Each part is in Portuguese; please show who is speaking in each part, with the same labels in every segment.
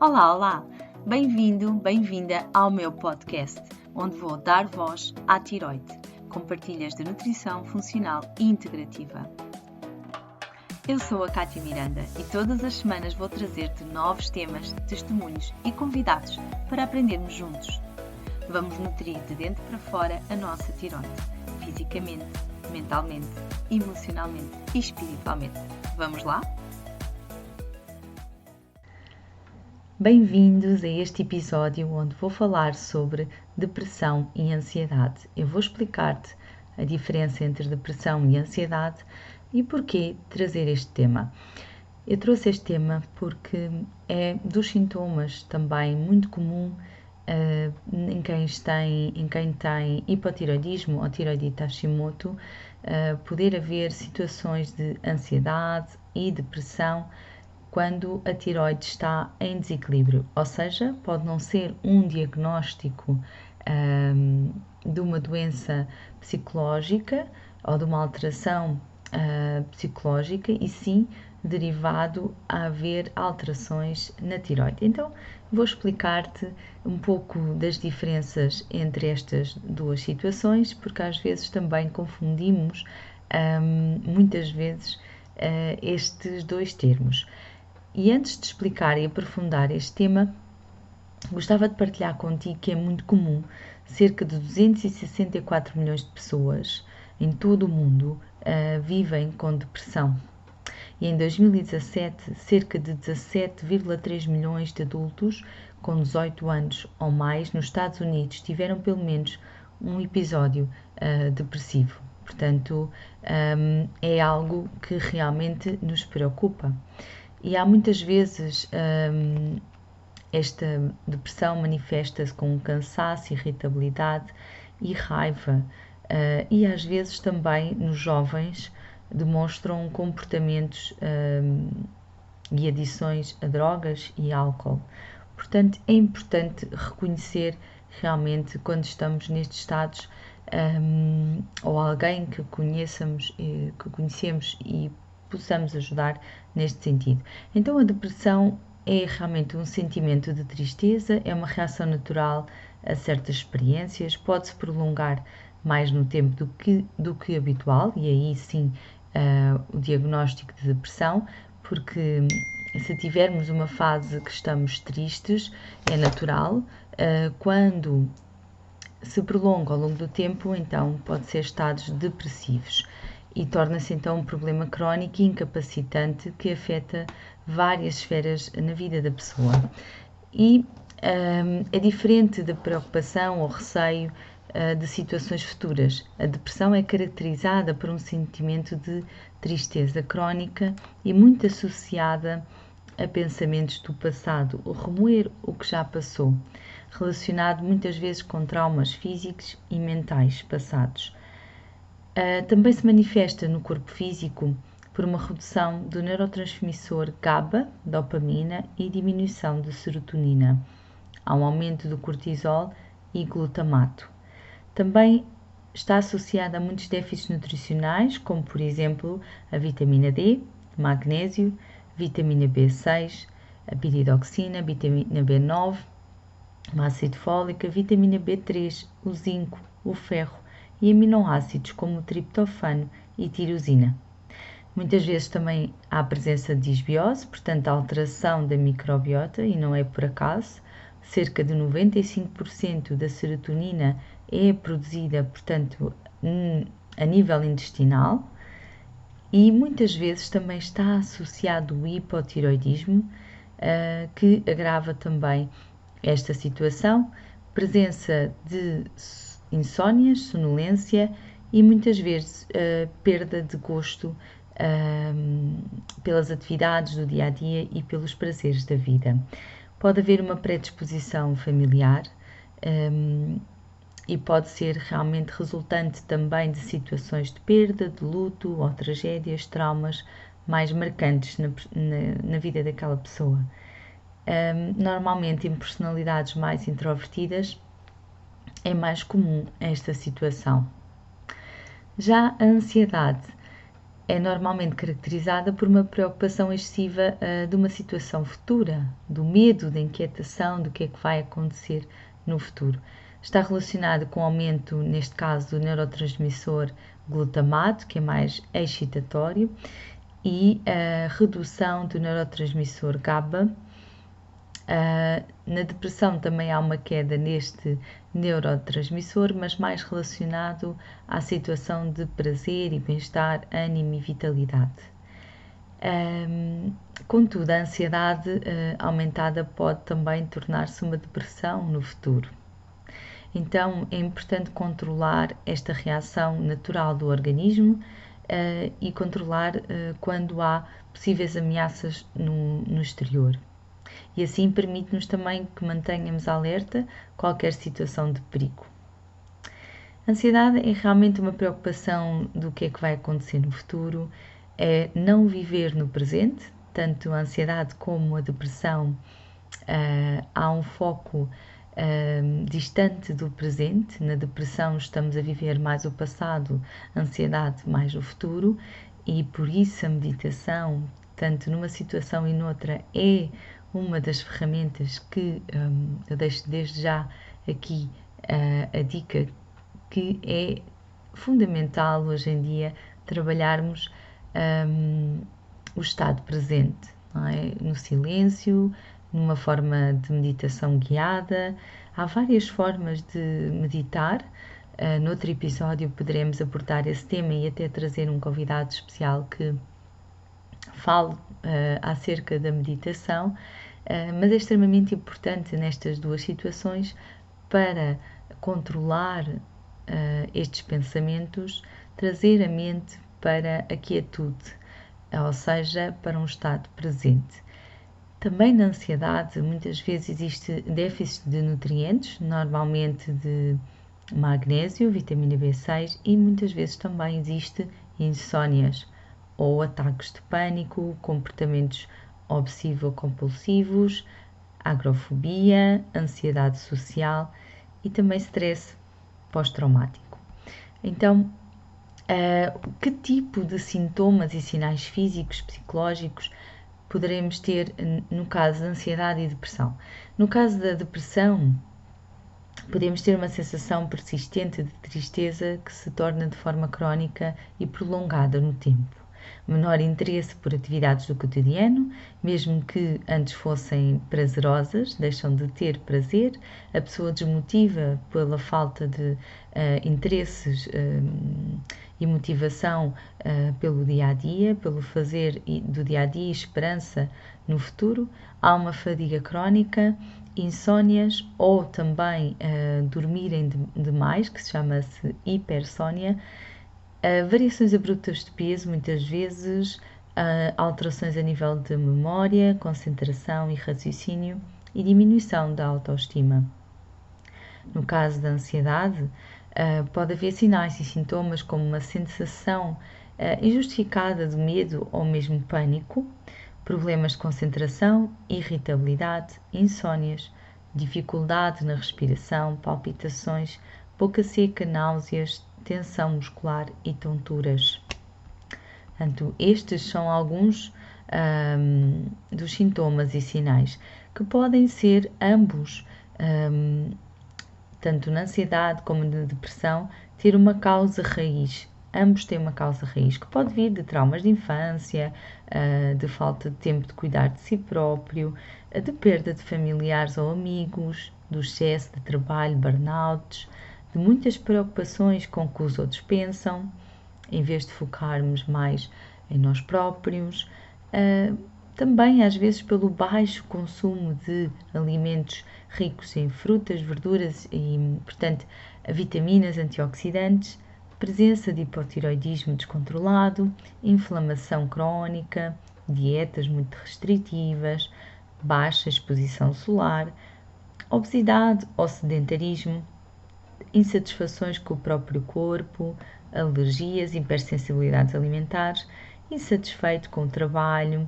Speaker 1: Olá, olá! Bem-vindo, bem-vinda ao meu podcast, onde vou dar voz à tiroide, com partilhas de nutrição funcional e integrativa. Eu sou a Kátia Miranda e todas as semanas vou trazer-te novos temas, testemunhos e convidados para aprendermos juntos. Vamos nutrir de dentro para fora a nossa tiroide, fisicamente, mentalmente, emocionalmente e espiritualmente. Vamos lá? Bem-vindos a este episódio onde vou falar sobre depressão e ansiedade. Eu vou explicar-te a diferença entre depressão e ansiedade e porquê trazer este tema. Eu trouxe este tema porque é dos sintomas também muito comum em quem tem hipotiroidismo ou tiroidite Hashimoto, poder haver situações de ansiedade e depressão quando a tiroide está em desequilíbrio, ou seja, pode não ser um diagnóstico de uma doença psicológica ou de uma alteração psicológica, e sim derivado a haver alterações na tiroide. Então, vou explicar-te um pouco das diferenças entre estas duas situações, porque às vezes também confundimos muitas vezes estes dois termos. E antes de explicar e aprofundar este tema, gostava de partilhar contigo que é muito comum cerca de 264 milhões de pessoas em todo o mundo vivem com depressão. E em 2017, cerca de 17,3 milhões de adultos com 18 anos ou mais nos Estados Unidos tiveram pelo menos um episódio depressivo. Portanto, é algo que realmente nos preocupa. E há muitas vezes esta depressão manifesta-se com cansaço, irritabilidade e raiva. E às vezes também nos jovens demonstram comportamentos e adições a drogas e álcool. Portanto, é importante reconhecer realmente quando estamos nestes estados ou alguém que conhecemos e possamos ajudar neste sentido. Então, a depressão é realmente um sentimento de tristeza, é uma reação natural a certas experiências, pode-se prolongar mais no tempo do que habitual, e aí sim o diagnóstico de depressão, porque se tivermos uma fase que estamos tristes, é natural. Quando se prolonga ao longo do tempo, então pode ser estados depressivos e torna-se então um problema crónico e incapacitante que afeta várias esferas na vida da pessoa. E é diferente da preocupação ou receio de situações futuras. A depressão é caracterizada por um sentimento de tristeza crónica e muito associada a pensamentos do passado, ou remoer o que já passou, relacionado muitas vezes com traumas físicos e mentais passados. Também se manifesta no corpo físico por uma redução do neurotransmissor GABA, dopamina, e diminuição de serotonina. Há um aumento do cortisol e glutamato. Também está associada a muitos déficits nutricionais, como por exemplo a vitamina D, magnésio, vitamina B6, a piridoxina, vitamina B9, o ácido fólico, a vitamina B3, o zinco, o ferro e aminoácidos como o triptofano e tirosina. Muitas vezes também há a presença de disbiose, portanto a alteração da microbiota, e não é por acaso. Cerca de 95% da serotonina é produzida, portanto, a nível intestinal, e muitas vezes também está associado o hipotiroidismo, que agrava também esta situação, presença de insónias, sonolência e muitas vezes perda de gosto pelas atividades do dia a dia e pelos prazeres da vida. Pode haver uma predisposição familiar e pode ser realmente resultante também de situações de perda, de luto ou tragédias, traumas mais marcantes na vida daquela pessoa. Normalmente em personalidades mais introvertidas é mais comum esta situação. Já a ansiedade é normalmente caracterizada por uma preocupação excessiva de uma situação futura, do medo, da inquietação, do que é que vai acontecer no futuro. Está relacionado com o aumento, neste caso, do neurotransmissor glutamato, que é mais excitatório, e a redução do neurotransmissor GABA. Na depressão também há uma queda neste neurotransmissor, mas mais relacionado à situação de prazer e bem-estar, ânimo e vitalidade. Contudo, a ansiedade aumentada pode também tornar-se uma depressão no futuro. Então, é importante controlar esta reação natural do organismo e controlar quando há possíveis ameaças no exterior. E assim permite-nos também que mantenhamos alerta qualquer situação de perigo. A ansiedade é realmente uma preocupação do que é que vai acontecer no futuro, é não viver no presente, tanto a ansiedade como a depressão, há um foco distante do presente. Na depressão estamos a viver mais o passado, a ansiedade mais o futuro, e por isso a meditação, tanto numa situação e noutra, é uma das ferramentas que eu deixo desde já aqui a dica que é fundamental hoje em dia trabalharmos o estado presente, não é? No silêncio, numa forma de meditação guiada. Há várias formas de meditar. Noutro episódio poderemos abordar esse tema e até trazer um convidado especial que fale acerca da meditação, mas é extremamente importante nestas duas situações para controlar estes pensamentos, trazer a mente para a quietude, ou seja, para um estado presente. Também na ansiedade, muitas vezes existe déficit de nutrientes, normalmente de magnésio, vitamina B6, e muitas vezes também existe insónias ou ataques de pânico, comportamentos obsessivo-compulsivos, agrofobia, ansiedade social e também stress pós-traumático. Então, que tipo de sintomas e sinais físicos, psicológicos poderemos ter no caso de ansiedade e depressão? No caso da depressão, podemos ter uma sensação persistente de tristeza que se torna de forma crónica e prolongada no tempo. Menor interesse por atividades do cotidiano, mesmo que antes fossem prazerosas, deixam de ter prazer, a pessoa desmotiva pela falta de interesses e motivação pelo dia-a-dia, pelo fazer do dia-a-dia e esperança no futuro. Há uma fadiga crónica, insónias ou também dormirem demais, que se chama-se hipersónia, variações abruptas de peso, muitas vezes, alterações a nível de memória, concentração e raciocínio e diminuição da autoestima. No caso da ansiedade, pode haver sinais e sintomas como uma sensação injustificada de medo ou mesmo pânico, problemas de concentração, irritabilidade, insónias, dificuldade na respiração, palpitações, boca seca, náuseas, tensão muscular e tonturas. Portanto, estes são alguns dos sintomas e sinais que podem ser ambos, tanto na ansiedade como na depressão, ter uma causa raiz. Ambos têm uma causa raiz que pode vir de traumas de infância, de falta de tempo de cuidar de si próprio, de perda de familiares ou amigos, do excesso de trabalho, burnouts, de muitas preocupações com o que os outros pensam, em vez de focarmos mais em nós próprios. Também, às vezes, pelo baixo consumo de alimentos ricos em frutas, verduras e, portanto, vitaminas, antioxidantes, presença de hipotiroidismo descontrolado, inflamação crónica, dietas muito restritivas, baixa exposição solar, obesidade ou sedentarismo, insatisfações com o próprio corpo, alergias, hipersensibilidades alimentares, insatisfeito com o trabalho,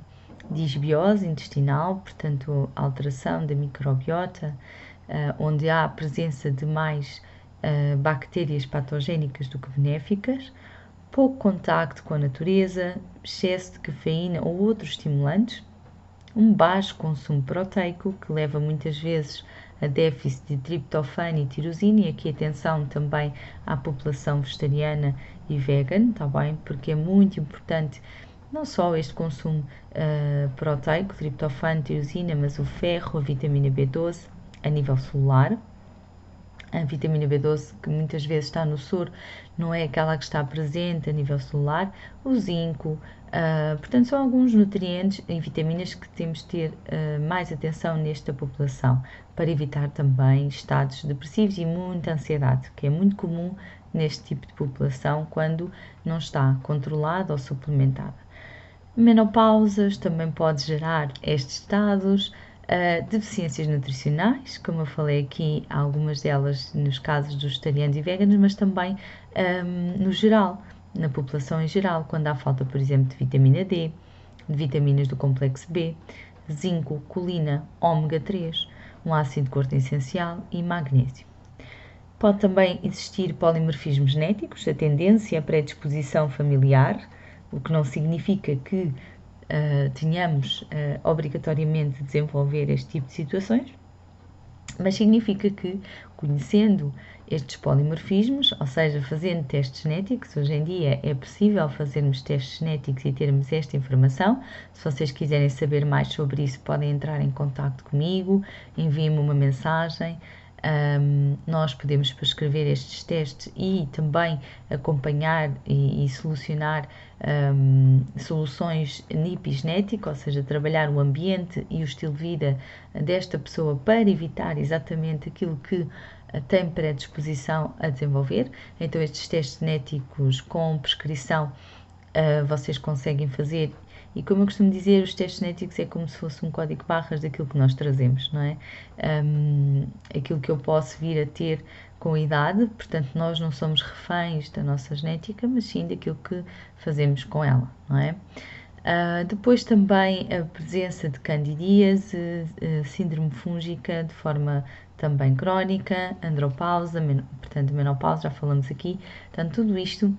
Speaker 1: disbiose intestinal, portanto, alteração da microbiota, onde há a presença de mais bactérias patogénicas do que benéficas, pouco contacto com a natureza, excesso de cafeína ou outros estimulantes, um baixo consumo proteico, que leva muitas vezes a déficit de triptofano e tirosina, e aqui atenção também à população vegetariana e vegan, está bem? Porque é muito importante não só este consumo proteico, triptofano, tirosina, mas o ferro, a vitamina B12 a nível celular. A vitamina B12, que muitas vezes está no soro, não é aquela que está presente a nível celular, o zinco, portanto, são alguns nutrientes e vitaminas que temos de ter mais atenção nesta população, para evitar também estados depressivos e muita ansiedade, que é muito comum neste tipo de população quando não está controlada ou suplementada. Menopausas também pode gerar estes estados, deficiências nutricionais, como eu falei aqui, algumas delas nos casos dos vegetarianos e veganos, mas também no geral, na população em geral, quando há falta, por exemplo, de vitamina D, de vitaminas do complexo B, zinco, colina, ômega 3, um ácido gordo essencial e magnésio. Pode também existir polimorfismos genéticos, a tendência à predisposição familiar, o que não significa que tenhamos obrigatoriamente de desenvolver este tipo de situações, mas significa que, conhecendo estes polimorfismos, ou seja, fazendo testes genéticos, hoje em dia é possível fazermos testes genéticos e termos esta informação. Se vocês quiserem saber mais sobre isso, podem entrar em contato comigo, enviem-me uma mensagem. Nós podemos prescrever estes testes e também acompanhar e solucionar soluções epigenéticas, ou seja, trabalhar o ambiente e o estilo de vida desta pessoa para evitar exatamente aquilo que tem predisposição a desenvolver. Então, estes testes genéticos com prescrição vocês conseguem fazer. E como eu costumo dizer, os testes genéticos é como se fosse um código de barras daquilo que nós trazemos, não é? Aquilo que eu posso vir a ter com a idade, portanto, nós não somos reféns da nossa genética, mas sim daquilo que fazemos com ela, não é? Depois também a presença de candidíase, síndrome fúngica de forma também crónica, andropausa, portanto, menopausa, já falamos aqui, portanto, tudo isto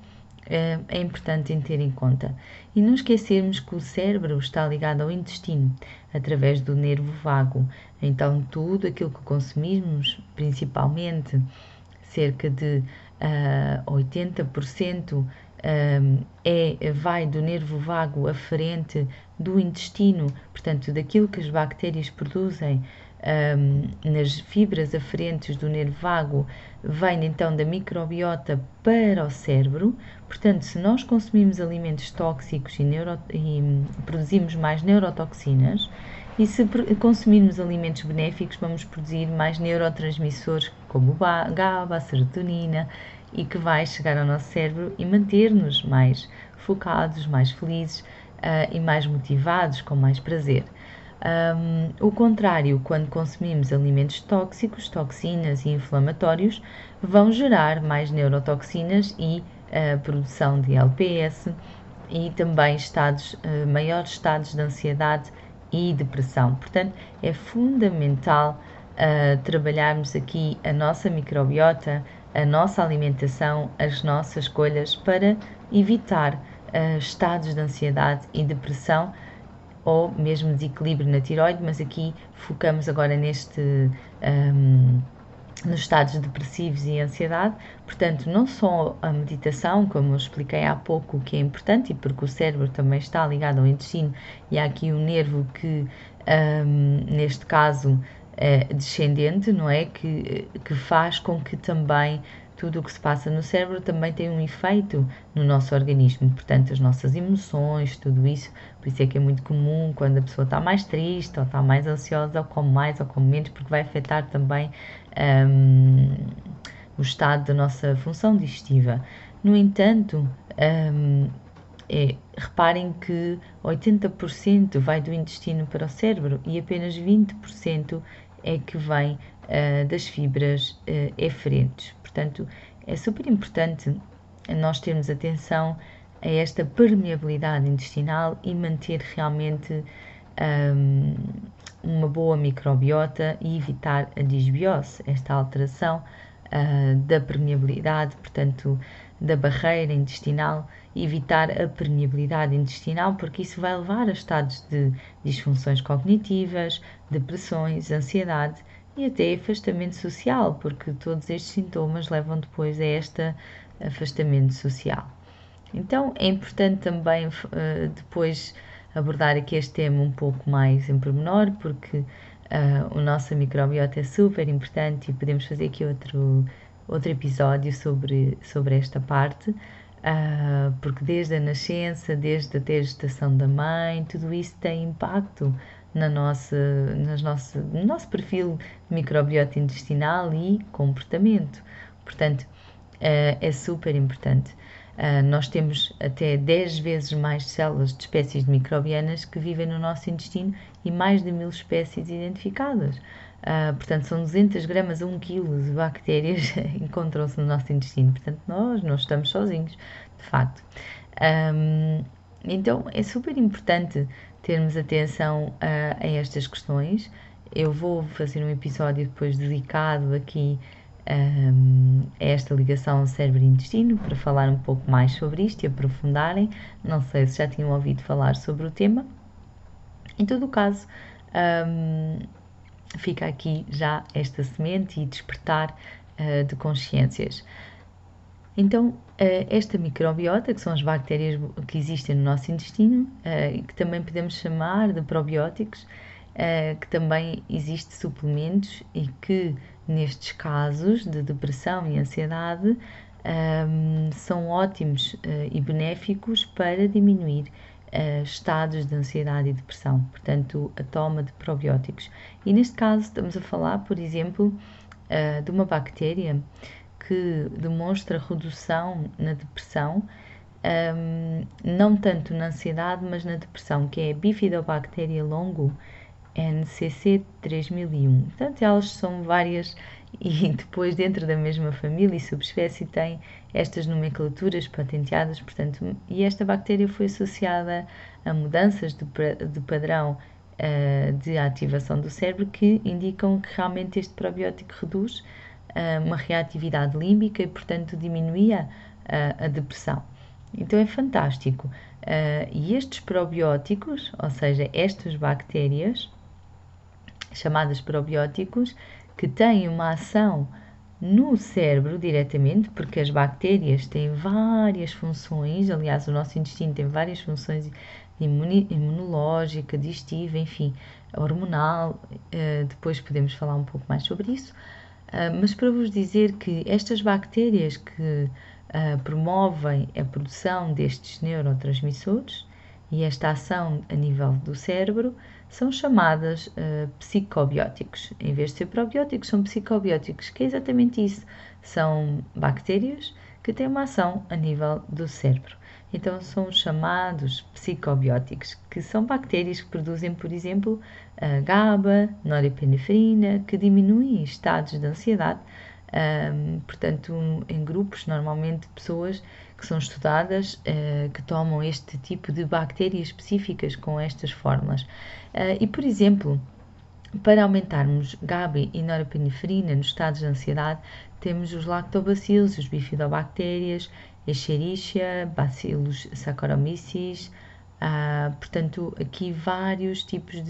Speaker 1: é importante em ter em conta. E não esquecermos que o cérebro está ligado ao intestino, através do nervo vago. Então, tudo aquilo que consumimos, principalmente cerca de 80% vai do nervo vago aferente do intestino, portanto, daquilo que as bactérias produzem nas fibras aferentes do nervo vago, vem então da microbiota para o cérebro. Portanto, se nós consumimos alimentos tóxicos e produzimos mais neurotoxinas, e se consumirmos alimentos benéficos, vamos produzir mais neurotransmissores como o GABA, a serotonina, e que vai chegar ao nosso cérebro e manter-nos mais focados, mais felizes e mais motivados, com mais prazer. O contrário, quando consumimos alimentos tóxicos, toxinas e inflamatórios, vão gerar mais neurotoxinas e produção de LPS e também maiores estados de ansiedade e depressão. Portanto, é fundamental trabalharmos aqui a nossa microbiota, a nossa alimentação, as nossas escolhas para evitar estados de ansiedade e depressão ou mesmo desequilíbrio na tiroide, mas aqui focamos agora nos estados depressivos e ansiedade. Portanto, não só a meditação, como eu expliquei há pouco, que é importante, e porque o cérebro também está ligado ao intestino, e há aqui um nervo que, neste caso, descendente, não é? Que faz com que também tudo o que se passa no cérebro também tem um efeito no nosso organismo, portanto, as nossas emoções, tudo isso, por isso é que é muito comum quando a pessoa está mais triste, ou está mais ansiosa, ou come mais, ou come menos, porque vai afetar também o estado da nossa função digestiva. No entanto, reparem que 80% vai do intestino para o cérebro e apenas 20% é que vem das fibras eferentes. Portanto, é super importante nós termos atenção a esta permeabilidade intestinal e manter realmente uma boa microbiota e evitar a disbiose, esta alteração da permeabilidade, portanto, da barreira intestinal, e evitar a permeabilidade intestinal, porque isso vai levar a estados de disfunções cognitivas, depressões, ansiedade e até afastamento social, porque todos estes sintomas levam depois a este afastamento social. Então é importante também depois abordar aqui este tema um pouco mais em pormenor, porque o nosso microbiota é super importante e podemos fazer aqui outro episódio sobre esta parte, porque desde a nascença, desde até a gestação da mãe, tudo isso tem impacto no nosso perfil de microbiota intestinal e comportamento. Portanto, é super importante. Nós temos até 10 vezes mais células de espécies de microbianas que vivem no nosso intestino e mais de 1000 espécies identificadas. Portanto, são 200 gramas a 1 quilo de bactérias encontram-se no nosso intestino. Portanto, nós não estamos sozinhos, de facto. Então, é super importante termos atenção a estas questões. Eu vou fazer um episódio depois dedicado aqui a esta ligação cérebro e intestino para falar um pouco mais sobre isto e aprofundarem. Não sei se já tinham ouvido falar sobre o tema. Em todo o caso, fica aqui já esta semente e despertar de consciências. Então, esta microbiota, que são as bactérias que existem no nosso intestino, que também podemos chamar de probióticos, que também existem suplementos e que, nestes casos de depressão e ansiedade, são ótimos e benéficos para diminuir estados de ansiedade e depressão, portanto, a toma de probióticos. E neste caso estamos a falar, por exemplo, de uma bactéria que demonstra redução na depressão, não tanto na ansiedade, mas na depressão, que é a Bifidobacteria longo NCC 3001. Portanto, elas são várias e depois dentro da mesma família e subespécie tem estas nomenclaturas patenteadas, portanto, e esta bactéria foi associada a mudanças de padrão de ativação do cérebro que indicam que realmente este probiótico reduz uma reatividade límbica e, portanto, diminuía a depressão. Então é fantástico. E estes probióticos, ou seja, estas bactérias, chamadas probióticos, que têm uma ação no cérebro diretamente, porque as bactérias têm várias funções, aliás, o nosso intestino tem várias funções imunológica, digestiva, enfim, hormonal, depois podemos falar um pouco mais sobre isso, mas para vos dizer que estas bactérias que promovem a produção destes neurotransmissores e esta ação a nível do cérebro são chamadas psicobióticos. Em vez de ser probióticos, são psicobióticos, que é exatamente isso. São bactérias que têm uma ação a nível do cérebro. Então, são chamados psicobióticos, que são bactérias que produzem, por exemplo, GABA, norepinefrina, que diminuem estados de ansiedade. Portanto, em grupos, normalmente pessoas que são estudadas, que tomam este tipo de bactérias específicas com estas fórmulas. E, por exemplo, para aumentarmos GABA e norepinefrina nos estados de ansiedade, temos os lactobacilos, os bifidobactérias, Escherichia, Bacillus saccharomyces, portanto, aqui vários tipos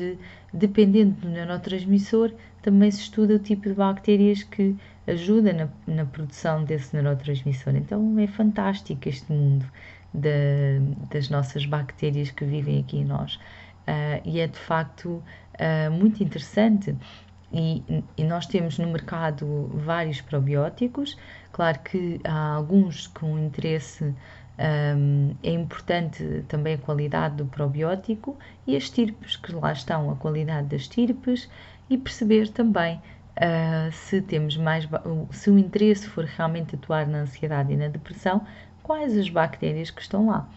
Speaker 1: dependendo do neurotransmissor, também se estuda o tipo de bactérias que ajuda na produção desse neurotransmissor. Então é fantástico este mundo das nossas bactérias que vivem aqui em nós. E é de facto muito interessante. E nós temos no mercado vários probióticos. Claro que há alguns com interesse. É importante também a qualidade do probiótico e as estirpes, que lá estão, a qualidade das estirpes, e perceber também se o interesse for realmente atuar na ansiedade e na depressão, quais as bactérias que estão lá.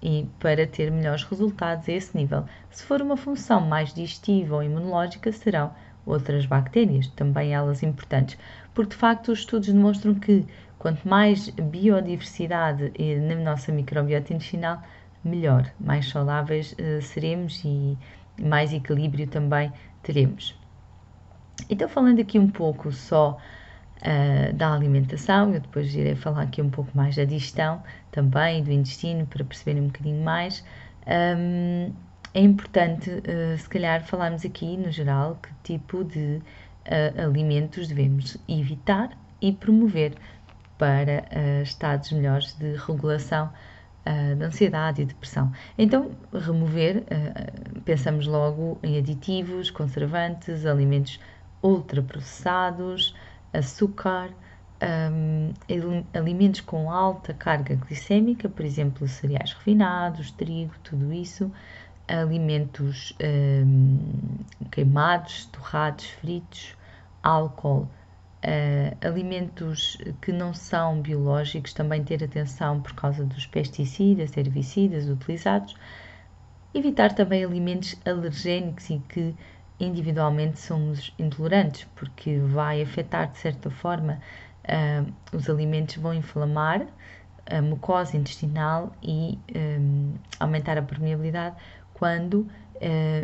Speaker 1: E para ter melhores resultados a esse nível. Se for uma função mais digestiva ou imunológica, serão outras bactérias, também elas importantes, porque de facto os estudos demonstram que quanto mais biodiversidade na nossa microbiota intestinal, melhor, mais saudáveis seremos e mais equilíbrio também teremos. Então, falando aqui um pouco só da alimentação. Eu depois irei falar aqui um pouco mais da digestão também, do intestino, para perceberem um bocadinho mais. É importante, se calhar, falarmos aqui, no geral, que tipo de alimentos devemos evitar e promover para estados melhores de regulação da ansiedade e depressão. Então, remover, pensamos logo em aditivos, conservantes, alimentos ultraprocessados, açúcar, alimentos com alta carga glicémica, por exemplo, cereais refinados, trigo, tudo isso, alimentos queimados, torrados, fritos, álcool, alimentos que não são biológicos, também ter atenção por causa dos pesticidas, herbicidas utilizados, evitar também alimentos alergénicos e que individualmente somos intolerantes, porque vai afetar de certa forma, os alimentos vão inflamar a mucosa intestinal e aumentar a permeabilidade quando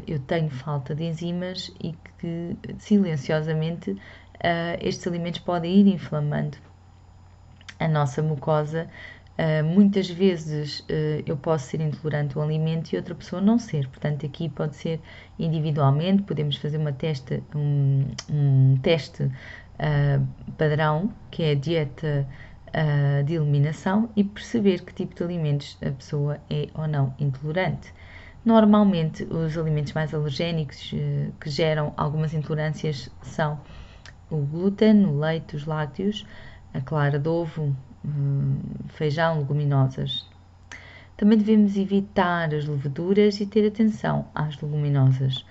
Speaker 1: eu tenho falta de enzimas e que silenciosamente estes alimentos podem ir inflamando a nossa mucosa. Muitas vezes eu posso ser intolerante a um alimento e outra pessoa não ser, portanto aqui pode ser individualmente, podemos fazer um teste padrão, que é a dieta de eliminação, e perceber que tipo de alimentos a pessoa é ou não intolerante. Normalmente os alimentos mais alergénicos que geram algumas intolerâncias são o glúten, o leite, os lácteos, a clara de ovo, feijão, leguminosas. Também devemos evitar as leveduras e ter atenção às leguminosas.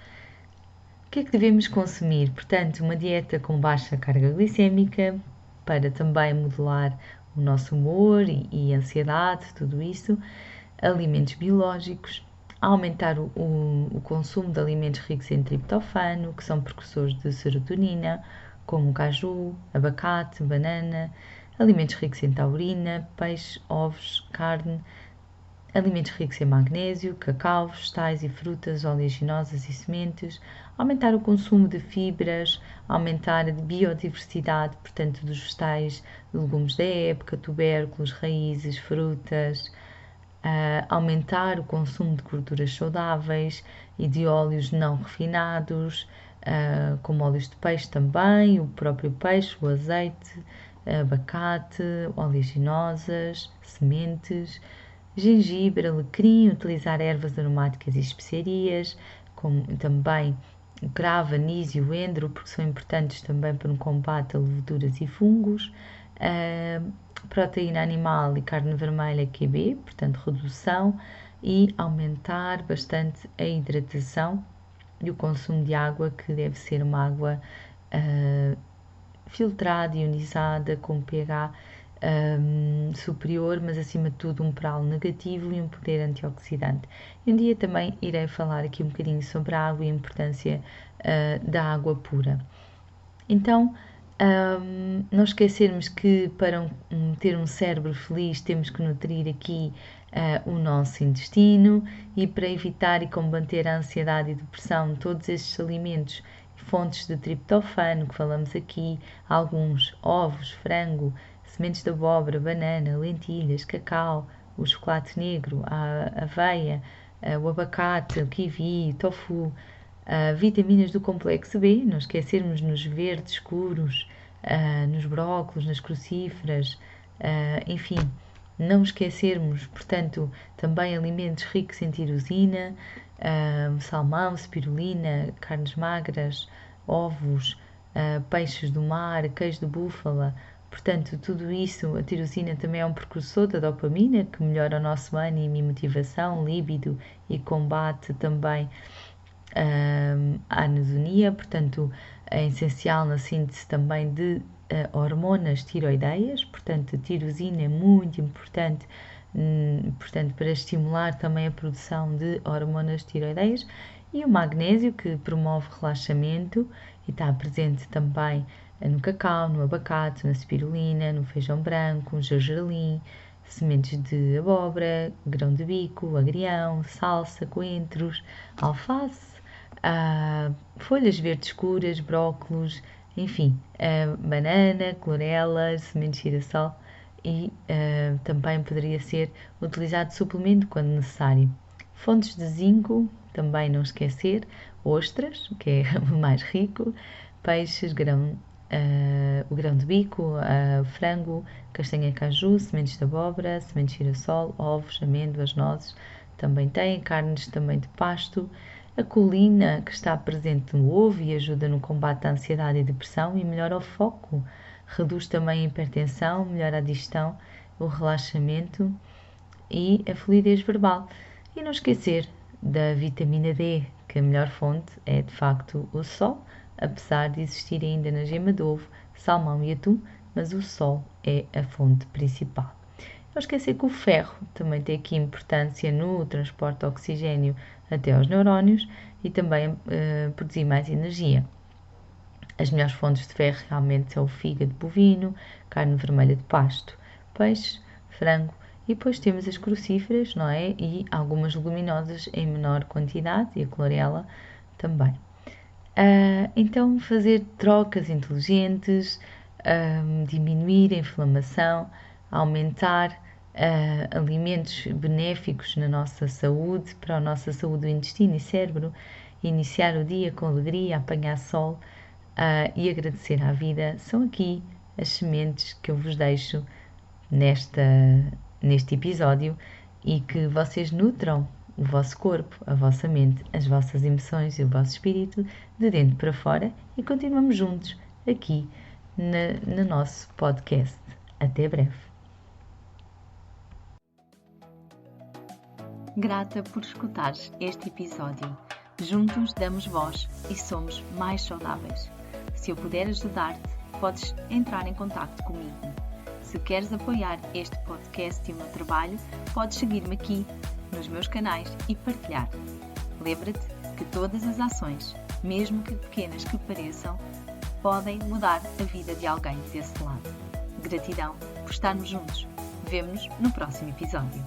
Speaker 1: O que é que devemos consumir? Portanto, uma dieta com baixa carga glicémica, para também modelar o nosso humor e ansiedade, tudo isso. Alimentos biológicos, aumentar o consumo de alimentos ricos em triptofano, que são precursores de serotonina, como caju, abacate, banana, alimentos ricos em taurina, peixe, ovos, carne, alimentos ricos em magnésio, cacau, vegetais e frutas, oleaginosas e sementes, aumentar o consumo de fibras, aumentar a biodiversidade, portanto, dos vegetais, legumes da época, tubérculos, raízes, frutas, aumentar o consumo de gorduras saudáveis e de óleos não refinados, como óleos de peixe também, o próprio peixe, o azeite, abacate, oleaginosas, sementes, gengibre, alecrim, utilizar ervas aromáticas e especiarias, como também o cravo, anis e o endro, porque são importantes também para um combate a leveduras e fungos, proteína animal e carne vermelha QB, portanto redução, e aumentar bastante a hidratação e o consumo de água, que deve ser uma água filtrada, ionizada, com pH superior, mas acima de tudo um PRAL negativo e um poder antioxidante. E um dia também irei falar aqui um bocadinho sobre a água e a importância da água pura. Então, não esquecermos que para ter um cérebro feliz temos que nutrir aqui o nosso intestino, e para evitar e combater a ansiedade e depressão, todos estes alimentos, fontes de triptofano que falamos aqui, alguns: ovos, frango, sementes de abóbora, banana, lentilhas, cacau, o chocolate negro, a aveia, o abacate, o kiwi, tofu, vitaminas do complexo B, não esquecermos nos verdes escuros, nos brócolos, nas crucíferas, enfim, não esquecermos, portanto, também alimentos ricos em tirosina, salmão, spirulina, carnes magras, ovos, peixes do mar, queijo de búfala. Portanto, tudo isso, a tirosina também é um precursor da dopamina, que melhora o nosso ânimo e motivação, líbido, e combate também a anedonia, portanto, é essencial na síntese também de hormonas tiroideias, portanto, a tirosina é muito importante, portanto, para estimular também a produção de hormonas tiroideias, e o magnésio, que promove relaxamento e está presente também no cacau, no abacate, na spirulina, no feijão branco, no gergelim, sementes de abóbora, grão de bico, agrião, salsa, coentros, alface, folhas verdes escuras, brócolos, enfim, banana, clorela, sementes de girassol e também poderia ser utilizado suplemento quando necessário. Fontes de zinco, também não esquecer, ostras, que é o mais rico, peixes, o grão de bico, frango, castanha caju, sementes de abóbora, sementes de girassol, ovos, amêndoas, nozes, também tem, carnes também de pasto, a colina que está presente no ovo e ajuda no combate à ansiedade e depressão e melhora o foco, reduz também a hipertensão, melhora a digestão, o relaxamento e a fluidez verbal. E não esquecer da vitamina D, que a melhor fonte é de facto o sol, apesar de existir ainda na gema de ovo, salmão e atum, mas o sol é a fonte principal. Não esquecer que o ferro também tem aqui importância no transporte de oxigênio até aos neurónios e também produzir mais energia. As melhores fontes de ferro realmente são o fígado bovino, carne vermelha de pasto, peixe, frango e depois temos as crucíferas, não é? E algumas leguminosas em menor quantidade e a clorela também. Então fazer trocas inteligentes, diminuir a inflamação, aumentar alimentos benéficos na nossa saúde, para a nossa saúde do intestino e cérebro, iniciar o dia com alegria, apanhar sol e agradecer à vida, são aqui as sementes que eu vos deixo neste episódio e que vocês nutram o vosso corpo, a vossa mente, as vossas emoções e o vosso espírito de dentro para fora e continuamos juntos aqui no nosso podcast. Até breve. Grata por escutares este episódio. Juntos damos voz e somos mais saudáveis. Se eu puder ajudar-te, podes entrar em contato comigo. Se queres apoiar este podcast e o meu trabalho, podes seguir-me aqui nos meus canais e partilhar. Lembra-te que todas as ações, mesmo que pequenas que pareçam, podem mudar a vida de alguém desse lado. Gratidão por estarmos juntos. Vemo-nos no próximo episódio.